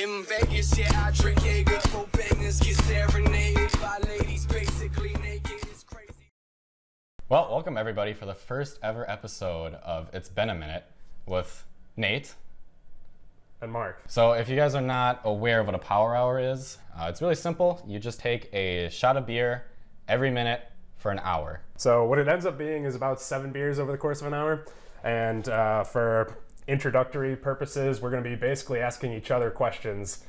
in Vegas, yeah, I drink Jaeger, for bangers, get serenaded by ladies basically naked. It's crazy. Well, welcome everybody for the first ever episode of It's Been a Minute with Nate and Mark. So if you guys are not aware of what a power hour is, it's really simple. You just take a shot of beer every minute for an hour. So what it ends up being is about 7 beers over the course of an hour. And for introductory purposes, we're going to be basically asking each other questions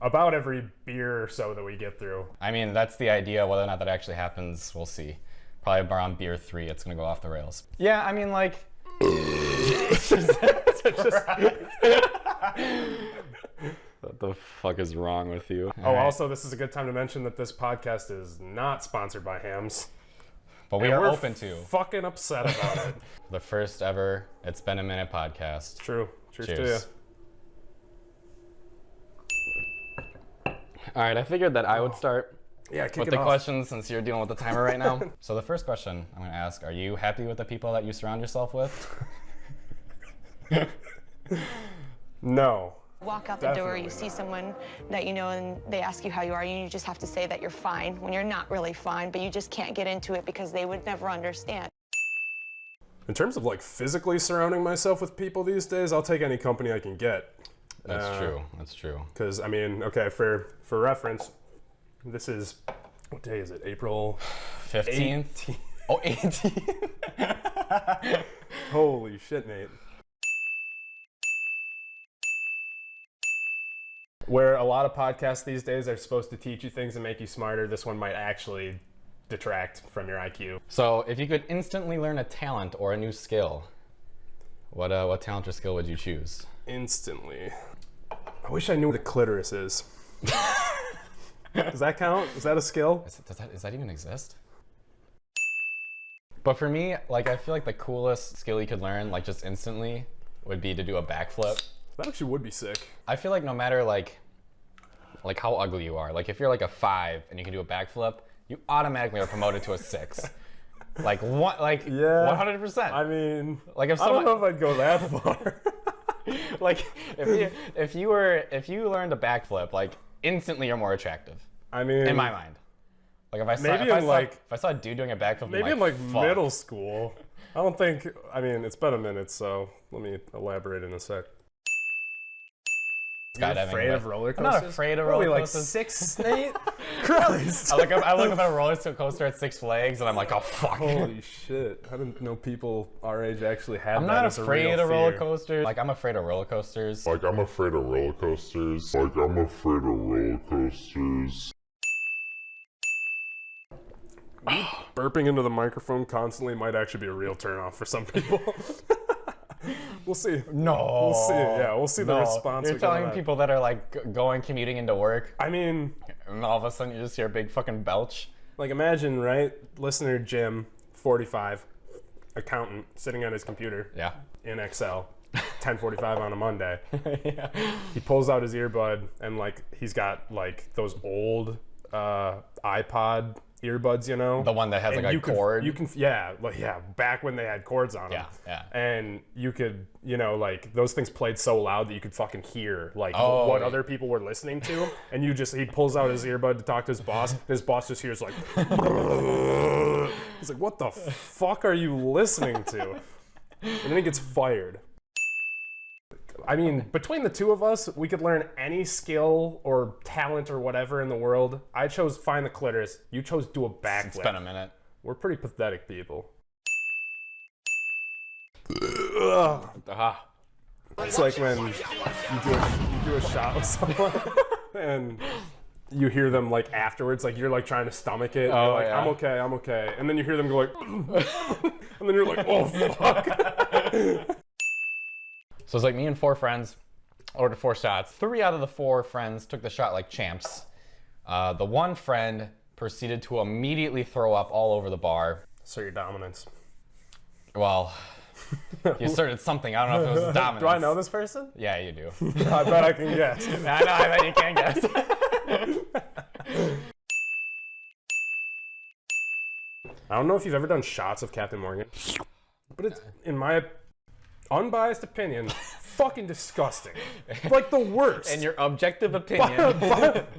about every beer or so that we get through. I mean, that's the idea. Whether or not that actually happens, we'll see. Probably around beer 3, it's going to go off the rails. Yeah, I mean, like... What the fuck is wrong with you? Oh, also, this is a good time to mention that this podcast is not sponsored by Hams. But we are open to. Fucking upset about it. The first ever It's Been a Minute podcast. True. Cheers to Cheers. All right, I figured that I would start with the questions since you're dealing with the timer right now. So the first question I'm going to ask, are you happy with the people that you surround yourself with? No. Walk out the door, you see someone that you know and they ask you how you are, and you just have to say that you're fine when you're not really fine, but you just can't get into it because they would never understand. In terms of like physically surrounding myself with people these days, I'll take any company I can get. That's true. That's true. Because, I mean, okay, for reference, this is, what day is it? April 15th? 18th. Oh, 18th. Holy shit, Nate. Where a lot of podcasts these days are supposed to teach you things and make you smarter, this one might actually detract from your IQ. So, if you could instantly learn a talent or a new skill, what talent or skill would you choose? Instantly. I wish I knew what a clitoris is. Does that count? Is that a skill? Does that even exist? But for me, like, I feel like the coolest skill you could learn, like, just instantly, would be to do a backflip. That actually would be sick. I feel like no matter, like how ugly you are, like, if you're like a 5 and you can do a backflip, you automatically are promoted to a 6. Like, what? Like, yeah, 100%. I mean, like, if I don't know if I'd go that far. Like, if you learned a backflip, like, instantly you're more attractive. I mean, in my mind. Like, if I saw a dude doing a backflip, maybe in like fuck. middle school. I don't think. I mean, it's been a minute, so let me elaborate in a sec. You're afraid of roller coasters? I'm not afraid of roller coasters. Like 6, Nate? Christ. I look up at a roller coaster at Six Flags, and I'm like, oh fuck. Holy shit! I didn't know people our age actually had I'm that not as a afraid real of fear. roller coasters. Like, I'm afraid of roller coasters. Burping into the microphone constantly might actually be a real turnoff for some people. We'll see. No. We'll see. Yeah, we'll see the response. You're telling people that are like commuting into work. I mean, and all of a sudden you just hear a big fucking belch. Like, imagine, right? Listener Jim, 45, accountant, sitting at his computer. Yeah. In Excel, 10:45 on a Monday. Yeah. He pulls out his earbud and like he's got like those old iPod earbuds, you know, the one that has like a cord. Back when they had cords on them. Yeah. And you could, you know, like those things played so loud that you could fucking hear like what other people were listening to. And he pulls out his earbud to talk to his boss. And his boss just hears like, he's like, what the fuck are you listening to? And then he gets fired. I mean, between the two of us, we could learn any skill or talent or whatever in the world. I chose find the clitoris. You chose do a backflip. It's been a minute. We're pretty pathetic people. It's like when you do a shot with someone and you hear them like afterwards, like you're like trying to stomach it. Oh, you're like, yeah. I'm okay. And then you hear them go like, and then you're like, oh fuck. So it's like me and 4 friends ordered 4 shots. 3 out of the 4 friends took the shot like champs. The one friend proceeded to immediately throw up all over the bar. So your dominance. Well, he asserted something. I don't know if it was dominance. Do I know this person? Yeah, you do. I bet I can guess. I bet you can guess. I don't know if you've ever done shots of Captain Morgan, but it's, in my unbiased opinion, fucking disgusting. Like the worst. In your objective opinion.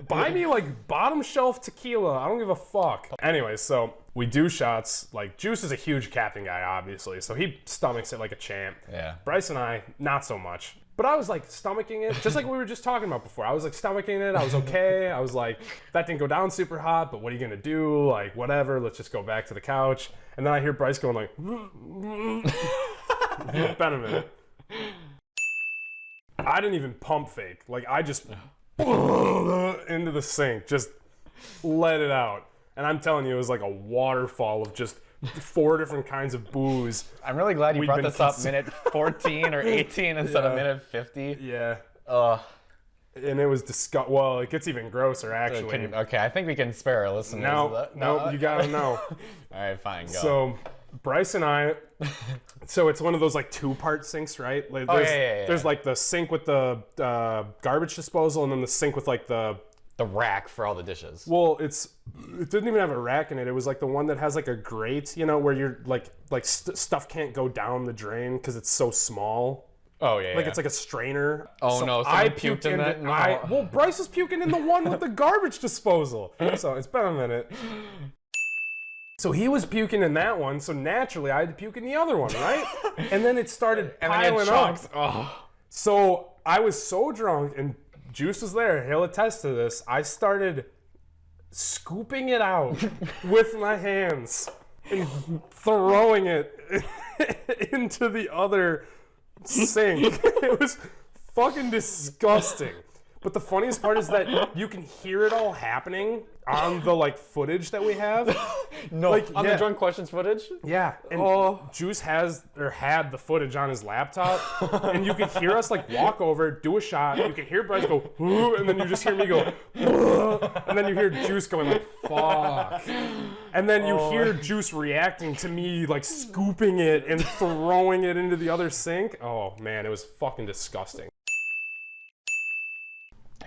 Buy me like bottom shelf tequila. I don't give a fuck. Anyway, so we do shots. Like Juice is a huge captain guy, obviously, so he stomachs it like a champ. Yeah. Bryce and I, not so much. But I was like stomaching it, just like we were just talking about before. I was like stomaching it. I was okay. I was like, that didn't go down super hot, but what are you gonna do? Like, whatever. Let's just go back to the couch. And then I hear Bryce going like, been a minute. I didn't even pump fake. Like I just into the sink, just let it out. And I'm telling you, it was like a waterfall of just 4 different kinds of booze. I'm really glad you brought this up minute 14 or 18 instead of minute 50. Yeah. And it was disgusting. Well, it gets even grosser, actually. Okay, I think we can spare our listeners. No, you gotta know. All right, fine, go. So, Bryce and I, so it's one of those like 2-part sinks, right? Like, there's like the sink with the garbage disposal, and then the sink with like the rack for all the dishes. Well, it didn't even have a rack in it. It was like the one that has like a grate, you know, where you're like stuff can't go down the drain because it's so small. Oh yeah. Like it's like a strainer. Oh so no! I puked in that. No. Well, Bryce is puking in the one with the garbage disposal. So it's been a minute. So he was puking in that one. So naturally, I had to puke in the other one, right? And then it started piling up. Oh. So I was so drunk, and Juice was there. He'll attest to this. I started scooping it out with my hands and throwing it into the other sink. It was fucking disgusting. But the funniest part is that you can hear it all happening on the like footage that we have. No, like, on the drunk questions footage? Yeah. And Juice had the footage on his laptop, and you could hear us like walk over, do a shot. You could hear Bryce go, "Ooh," and then you just hear me go, "Ooh," and then you hear Juice going like, "Fuck," and then you hear Juice reacting to me like scooping it and throwing it into the other sink. Oh man, it was fucking disgusting.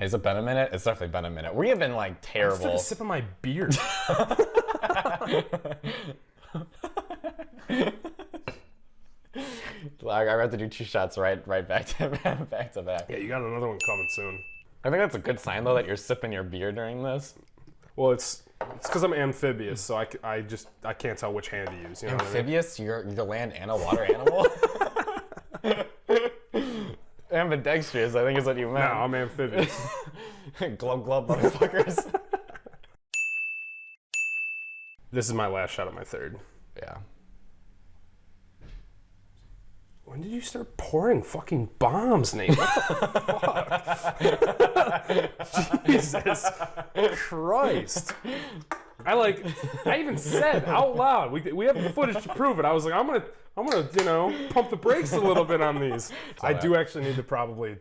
Has it been a minute? It's definitely been a minute. We have been like terrible. I took a sip of my beer. Like, I'd rather do 2 shots right back to back. Yeah, you got another one coming soon. I think that's a good sign though that you're sipping your beer during this. Well, it's because I'm amphibious, so I can't tell which hand to use. You know amphibious? What I mean? You're land and a water animal. Ambidextrous, I think is what you meant. No, I'm amphibious. Glub glub, motherfuckers. This is my last shot of my third. Yeah. When did you start pouring fucking bombs, Nate? What the fuck? Jesus Christ. I even said out loud, we have the footage to prove it. I was like, I'm gonna, you know, pump the brakes a little bit on these. I do actually need to probably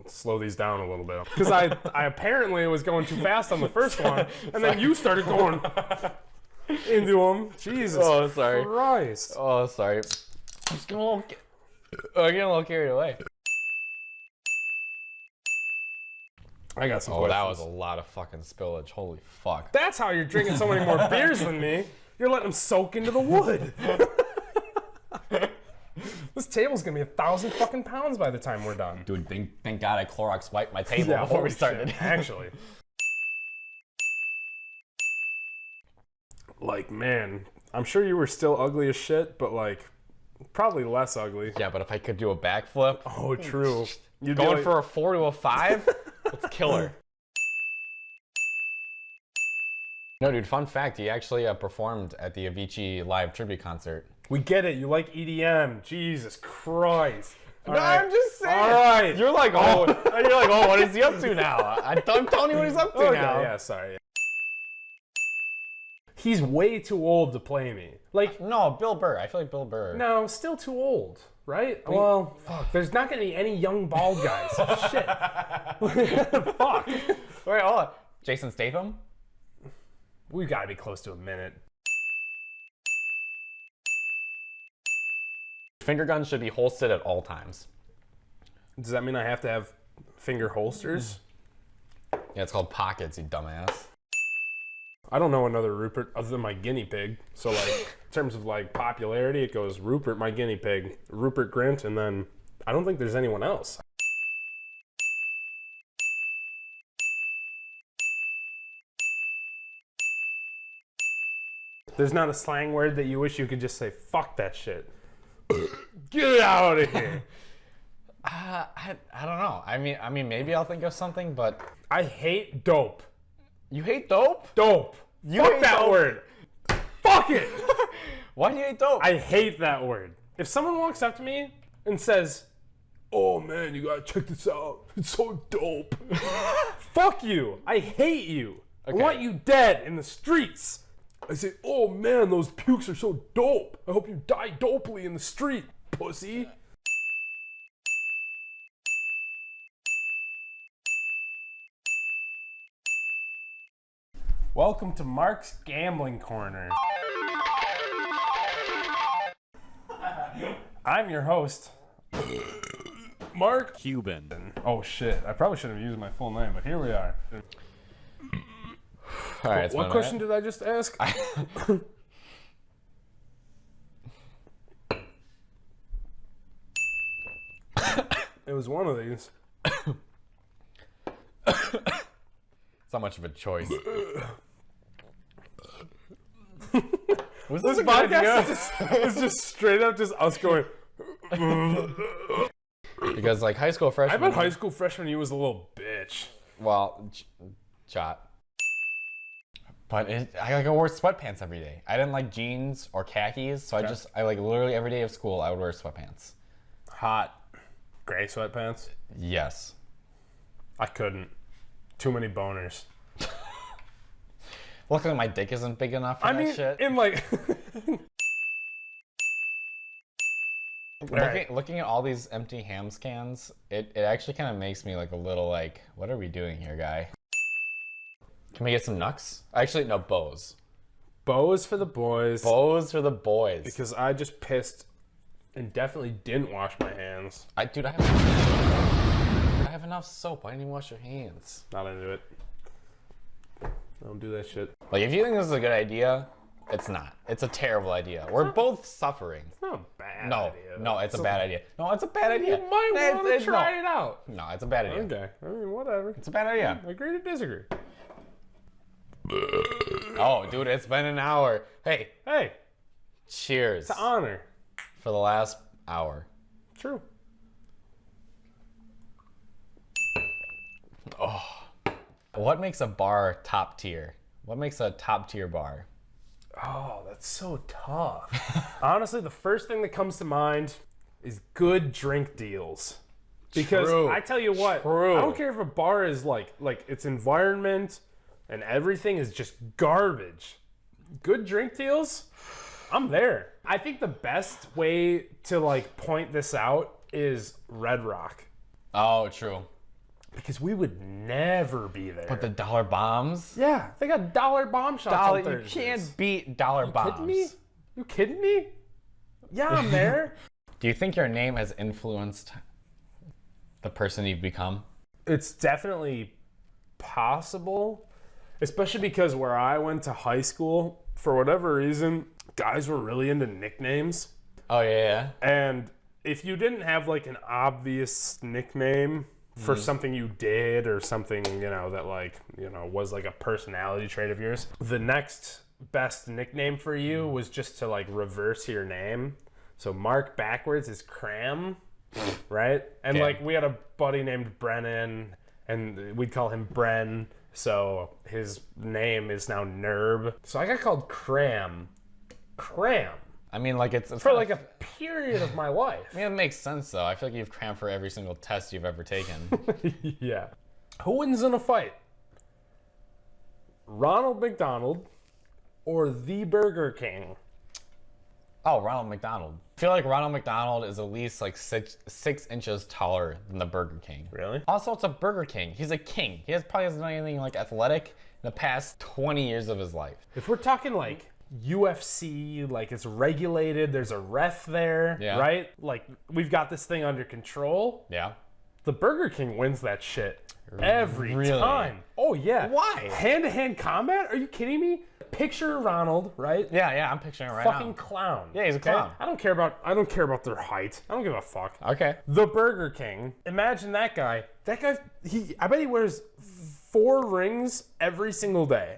slow these down a little bit. Because I apparently was going too fast on the first one, and then you started going into them. Jesus Christ. Oh, sorry. I'm just getting a little carried away. I got some questions. That was a lot of fucking spillage. Holy fuck. That's how you're drinking so many more beers than me. You're letting them soak into the wood. This table's gonna be 1,000 fucking pounds by the time we're done. Dude, thank God I Clorox wiped my table before we started. Shit, actually. Like, man, I'm sure you were still ugly as shit, but like, probably less ugly. Yeah, but if I could do a backflip. Oh, true. You're going for a 4 to a 5? It's killer. No, dude, fun fact, he actually performed at the Avicii live tribute concert. We get it, you like EDM. Jesus Christ. No, I'm just saying. All right. You're like, oh, what is he up to now? I'm telling you what he's up to now. Yeah, sorry. He's way too old to play me. Like, no, Bill Burr. I feel like Bill Burr. No, still too old, right? Well, fuck. There's not gonna be any young bald guys. Shit. Fuck. Wait, hold on. Jason Statham? We've got to be close to a minute. Finger guns should be holstered at all times. Does that mean I have to have finger holsters? Yeah, it's called pockets, you dumbass. I don't know another Rupert other than my guinea pig. So like, in terms of like popularity, it goes Rupert, my guinea pig, Rupert Grint, and then I don't think there's anyone else. There's not a slang word that you wish you could just say, fuck that shit. Get it out of here. I don't know. I mean, maybe I'll think of something, but I hate dope. you hate dope? Dope. You Fuck hate that dope? word. Fuck it. Why do you hate dope? I hate that word. If someone walks up to me and says, oh man, you gotta check this out. It's so dope. Fuck you. I hate you. Okay. I want you dead in the streets. I say, oh man, those pukes are so dope. I hope you die dopely in the street, pussy. Welcome to Mark's Gambling Corner. I'm your host, Marc Cuban. Oh shit, I probably shouldn't have used my full name, but here we are. All right, it's What been a question minute. did I just ask? It was one of these. It's not much of a choice. Was This a good idea? podcast is just straight up just us going. Because like high school I freshman. bet high school freshman you was a little bitch. Well, shot. But I like I wore sweatpants every day. I didn't like jeans or khakis, so I like literally every day of school I would wear sweatpants. Hot. Gray sweatpants? Yes. I couldn't. Too many boners. Luckily my dick isn't big enough for I that mean, shit. in like. Looking at all these empty Hams cans, it actually kind of makes me like a little like, what are we doing here, guy? Can we get some nucks? Actually, no, bows. Bows for the boys. Bows for the boys. Because I just pissed and definitely didn't wash my hands. I have enough soap. Why didn't you wash your hands? Not into it. I don't do that shit. Like, if you think this is a good idea, it's not. It's a terrible idea. We're both suffering. It's not a bad No, idea. no, it's a bad idea. No, it's a bad idea. You might It's- want to it's- try no. it out. No, it's a bad idea. Okay. I mean, whatever. It's a bad idea. Agree to disagree. Oh, dude, it's been an hour. Hey, Hey, cheers it's an honor. for the last hour. True. What makes a bar top tier? What makes a top tier bar? Oh, that's so tough. Honestly, the first thing that comes to mind is good drink deals. Because True. I tell you what, True. I don't care if a bar is like its environment and everything is just garbage. Good drink deals, I'm there. I think the best way to like point this out is Red Rock. Oh, true. Because we would never be there. But the dollar bombs? yeah, they got dollar bomb shots on You Thursdays. can't beat dollar bombs. Kidding me? You kidding me? Yeah, I'm there. Do you think your name has influenced the person you've become? It's definitely possible, especially because where I went to high school, for whatever reason, guys were really into nicknames. Oh, yeah. And if you didn't have like an obvious nickname for something you did or something, you know, that like, you know, was like a personality trait of yours, the next best nickname for you was just to like reverse your name. So Mark backwards is Cram, right? And Yeah. like we had a buddy named Brennan and we'd call him Bren. So his name is now Nerb. So I got called Cram. Cram. I mean, like, it's For like a period of my life. I mean, it makes sense, though. I feel like you've crammed for every single test you've ever taken. Yeah. Who wins in a fight? Ronald McDonald or the Burger King? Oh, Ronald McDonald. I feel like Ronald McDonald is at least like six inches taller than the Burger King. Really? Also, it's a Burger King. He's a king. He probably hasn't done anything like athletic in the past 20 years of his life. If we're talking like UFC, like it's regulated, there's a ref there, Yeah. right? Like we've got this thing under control. Yeah. The Burger King wins that shit every Really? time. Oh yeah. Why? Hand-to-hand combat? Are you kidding me? picture Ronald, right? Yeah, I'm picturing it right Fucking now. clown. Yeah, he's a okay? clown. I don't care about their height. I don't give a fuck. Okay. The Burger King. Imagine that guy. That guy. I bet he wears 4 rings every single day,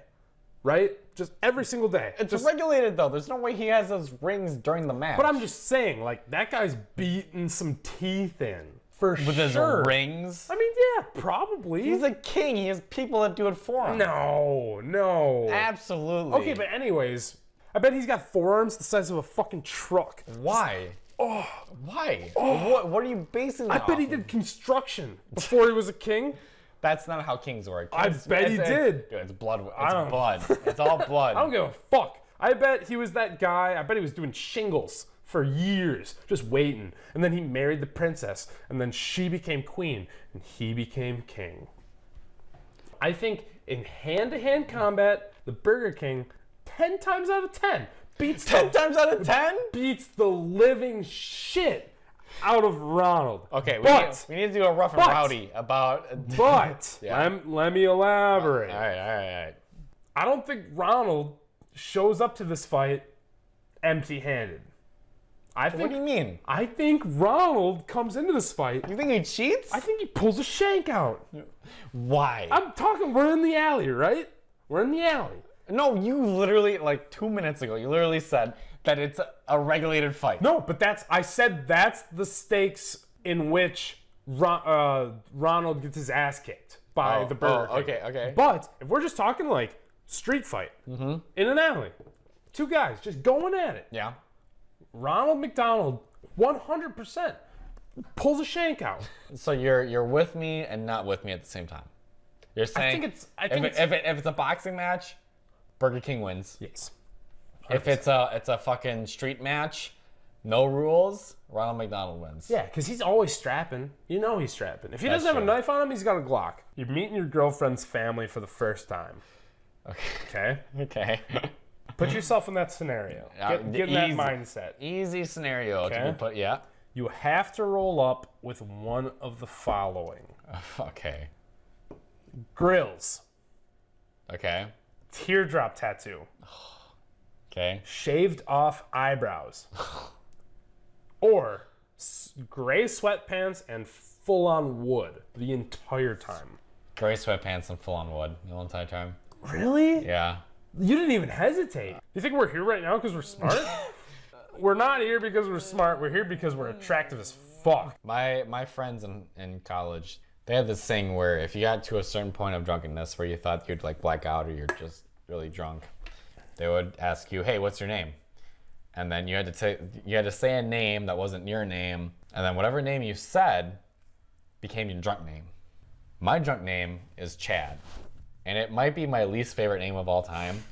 right? Just every single day. It's just, regulated though. There's no way he has those rings during the match. But I'm just saying, like, that guy's beating some teeth in for with his sure. rings. I mean, yeah, probably. He's a king. He has people that do it for him. No. Absolutely. Okay, but anyways, I bet he's got forearms the size of a fucking truck. Why? Why? What are you basing that I bet he off did of? construction before he was a king. That's not how kings work. I bet he did. Dude, it's blood. don't- It's blood. It's all blood. I don't give a fuck. I bet he was that guy. I bet he was doing shingles for years, just waiting. And then he married the princess, and then she became queen, and he became king. I think in hand-to-hand combat, the Burger King, 10 times out of 10, beats 10 times out of 10? beats the living shit out of Ronald. Okay, but we need to do a rough and rowdy about. But Yeah. let me elaborate. All right. I don't think Ronald shows up to this fight empty-handed. I think. What do you mean? I think Ronald comes into this fight. You think he cheats? I think he pulls a shank out. Why? I'm talking. We're in the alley, right? We're in the alley. No, you literally, like 2 minutes ago, you literally said that it's a regulated fight. No, but I said that's the stakes in which Ronald gets his ass kicked by the Burger King. Okay. But if we're just talking like street fight in an alley, 2 guys just going at it. Yeah. Ronald McDonald, 100% pulls a shank out. So you're with me and not with me at the same time. You're saying if it's a boxing match, Burger King wins. Yes. If it's a fucking street match, no rules, Ronald McDonald wins. Yeah, because he's always strapping. You know he's strapping. If he doesn't have a true. knife on him, he's got a Glock. You're meeting your girlfriend's family for the first time. Okay? Okay. Put yourself in that scenario. Get in that mindset. Easy scenario Okay. to be put. Yeah. You have to roll up with one of the following. Okay. Grills. Okay. Teardrop tattoo. Okay. Shaved off eyebrows. Or gray sweatpants and full-on wood the entire time. Gray sweatpants and full on wood the whole entire time. Really? Yeah. You didn't even hesitate. You think we're here right now because we're smart? We're not here because we're smart. We're here because we're attractive as fuck. My friends in college, they had this thing where if you got to a certain point of drunkenness where you thought you'd like black out or you're just really drunk, they would ask you, "Hey, what's your name?" And then you had to say a name that wasn't your name, and then whatever name you said became your drunk name. My drunk name is Chad, and it might be my least favorite name of all time.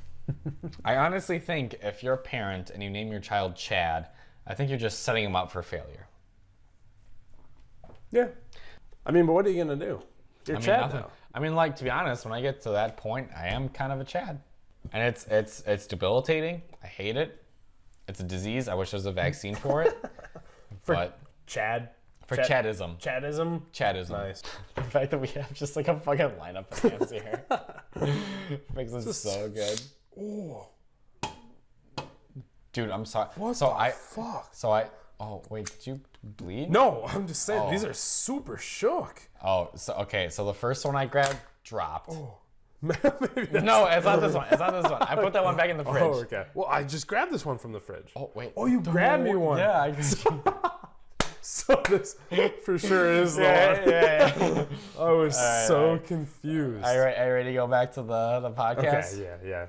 I honestly think if you're a parent and you name your child Chad, I think you're just setting him up for failure. Yeah. I mean, but what are you going to do? You're Chad nothing. now. I mean, like, to be honest, when I get to that point, I am kind of a Chad. And it's debilitating. I hate it. It's a disease. I wish there was a vaccine for it. For Chadism. Chadism. Chadism. Nice. The fact that we have just like a fucking lineup of names here makes it so good. Oh. Dude, I'm sorry. What so the fuck? Oh, wait, did you bleed? No, I'm just saying, these are super shook. Oh, so okay, so the first one I grabbed dropped. Maybe that's- No, it's not this one. It's not this one. I put that one back in the fridge. Oh, okay. Well, I just grabbed this one from the fridge. Oh, wait. Oh, you grabbed me one. Yeah, I just... So this for sure is the one. yeah. I was so alright. confused. Are you ready to go back to the podcast? Okay, yeah.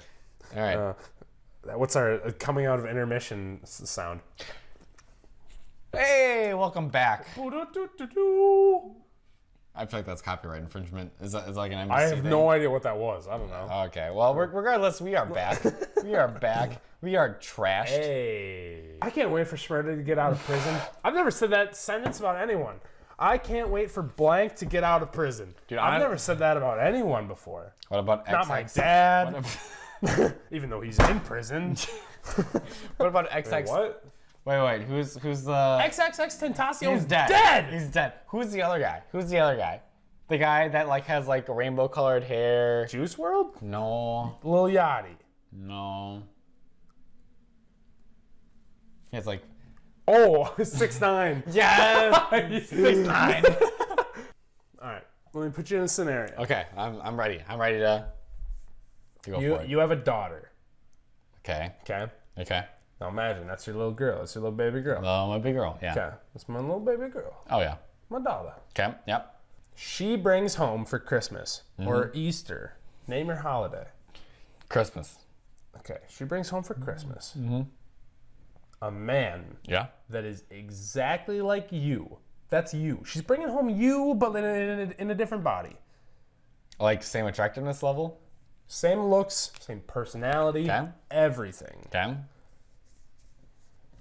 All right. What's our coming out of intermission sound? Hey, welcome back. Boo-doo-doo-doo-doo. I feel like that's copyright infringement. Is that like an NBC I have thing? no idea what that was. I don't know. Okay, well, regardless, we are back. We are back. We are trashed. Hey. I can't wait for Schmurda to get out of prison. I've never said that sentence about anyone. I can't wait for blank to get out of prison. Dude, I've never said that about anyone before. What about Not XX? my dad. What, Even though he's in prison. what about XX? What? Wait, who's the... XXX Tentacion's He's dead. dead. He's dead. Who's the other guy? The guy that like has like rainbow colored hair. Juice World? No. Lil Yachty. No. It's like, Oh, 6'9". yes! 6'9". All right, let me put you in a scenario. Okay, I'm ready. I'm ready to go for it. You have a daughter. Okay. Okay. Okay. Now imagine that's your little girl. That's your little baby girl. My big girl. Yeah. Okay. That's my little baby girl. Oh yeah. My daughter. Okay. Yep. She brings home for Christmas or Easter. Name your holiday. Christmas. Okay. She brings home for Christmas a man Yeah. that is exactly like you. That's you. She's bringing home you, but in a different body. Like same attractiveness level. Same looks, same personality, Okay. everything. Okay.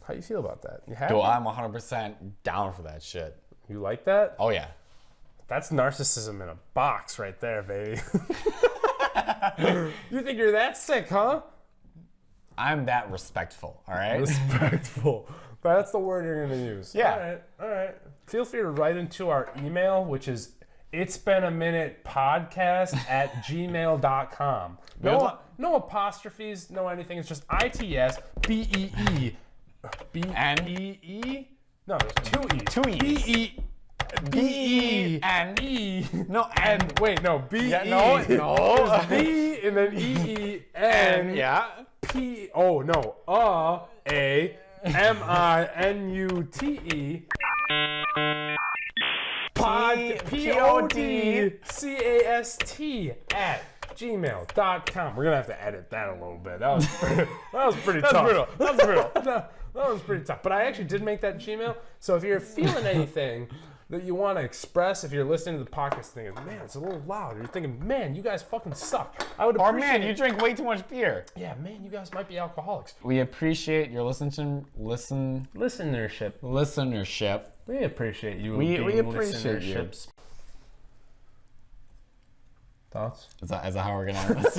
How you feel about that? You happy? Dude, I'm 100% down for that shit. You like that? Oh yeah. That's narcissism in a box right there, baby. You think you're that sick, huh? I'm that respectful. All right. Respectful. That's the word you're going to use. Yeah. All right. Feel free to write into our email, which is itsbeenaminutepodcast@gmail.com. No apostrophes, no anything. It's just ITSBEE. B-E-E? No, there's two E's. Two E's. B-E. B-E-N-E. No, And wait, no, B-E. Yeah, no. There's B and then E-E-N. Yeah. P. Oh, no. A-M-I-N-U-T-E. P-O-D-C-A-S-T @gmail.com. We're going to have to edit that a little bit. That was pretty tough. brutal. That was brutal. That was pretty tough. But I actually did make that Gmail. So if you're feeling anything that you want to express, if you're listening to the podcast thinking, man, it's a little loud, or you're thinking, man, you guys fucking suck, I would Or appreciate man, you drink way too much beer. Yeah, man, you guys might be alcoholics. We appreciate your listenership. We appreciate you. We being appreciate you. listenerships. Thoughts? Is that how we're gonna end this?